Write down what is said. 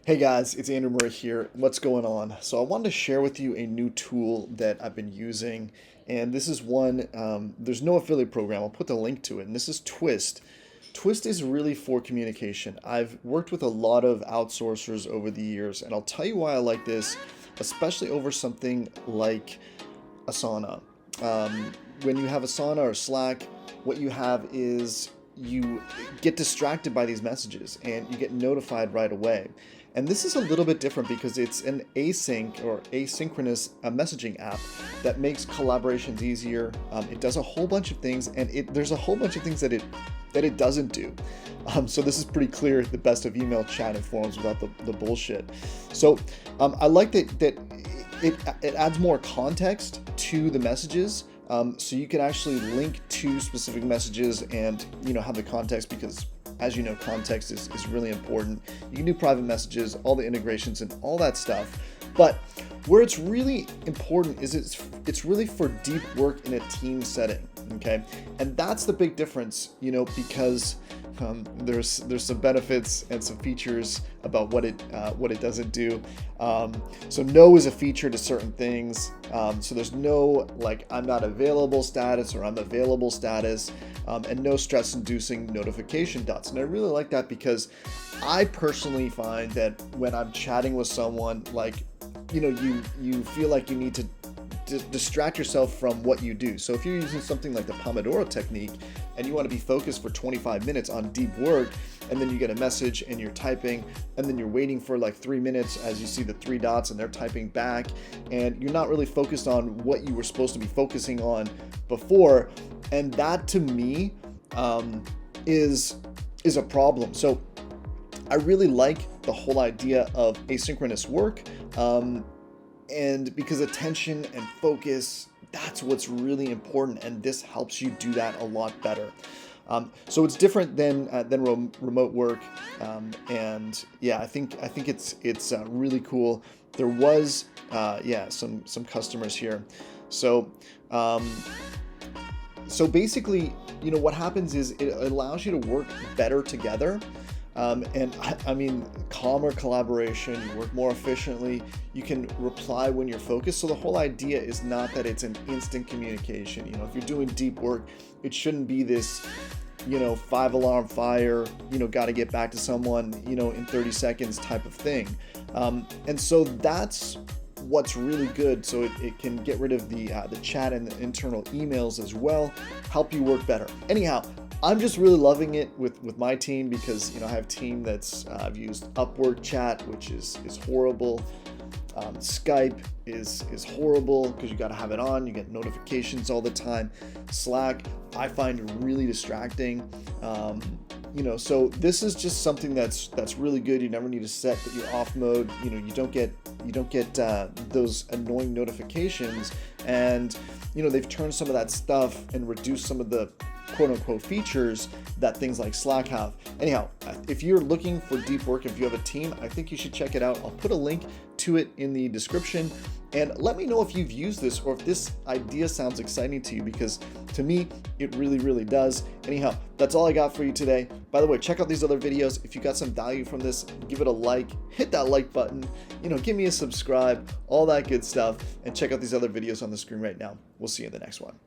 Hey guys, it's Andrew Murray here. What's going on? So I wanted to share with you a new tool that I've been using, and this is one. There's no affiliate program. I'll put the link to it, and this is Twist. Twist is really for communication. I've worked with a lot of outsourcers over the years, and I'll tell you why I like this, especially over something like Asana. When you have Asana or Slack, what you have is you get distracted by these messages and you get notified right away. And this is a little bit different because it's an async or asynchronous messaging app that makes collaborations easier. It does a whole bunch of things, and there's a whole bunch of things that it doesn't do. So this is pretty clear, the best of email, chat, and forums without the bullshit. So I like that it adds more context to the messages. So you can actually link to specific messages and have the context, because as you know, context is really important. You can do private messages, all the integrations and all that stuff. But where it's really important is it's really for deep work in a team setting, okay? And that's the big difference, because there's some benefits and some features about what it doesn't do. So no is a feature to certain things. So there's no like I'm not available status or I'm available status, and no stress-inducing notification dots. And I really like that because I personally find that when I'm chatting with someone, like you feel like you need to distract yourself from what you do. So if you're using something like the Pomodoro technique and you want to be focused for 25 minutes on deep work, and then you get a message and you're typing, and then you're waiting for like 3 minutes as you see the three dots and they're typing back, and you're not really focused on what you were supposed to be focusing on before. And that to me is a problem. So I really like the whole idea of asynchronous work. And because attention and focus, that's what's really important, and this helps you do that a lot better. So it's different than remote work, and yeah, I think it's really cool. There was some customers here, so basically, what happens is it allows you to work better together. And I mean, calmer collaboration, you work more efficiently, you can reply when you're focused. So the whole idea is not that it's an instant communication. If you're doing deep work, it shouldn't be this, 5-alarm fire, got to get back to someone, in 30 seconds type of thing. And so that's what's really good. So it can get rid of the chat and the internal emails as well, help you work better. Anyhow, I'm just really loving it with my team because I have a team that's I've used Upwork chat, which is horrible. Skype is horrible because you got to have it on. You get notifications all the time. Slack I find really distracting. So this is just something that's really good. You never need to set that you're off mode. You don't get those annoying notifications, and they've turned some of that stuff and reduced some of the quote-unquote features that things like Slack have. Anyhow, if you're looking for deep work, if you have a team, I think you should check it out. I'll put a link to it in the description, and let me know if you've used this or if this idea sounds exciting to you, because to me it really does. Anyhow, that's all I got for you today. By the way, check out these other videos. If you got some value from this, give it a like, hit that like button, give me a subscribe, all that good stuff, and check out these other videos on the screen right now. We'll see you in the next one.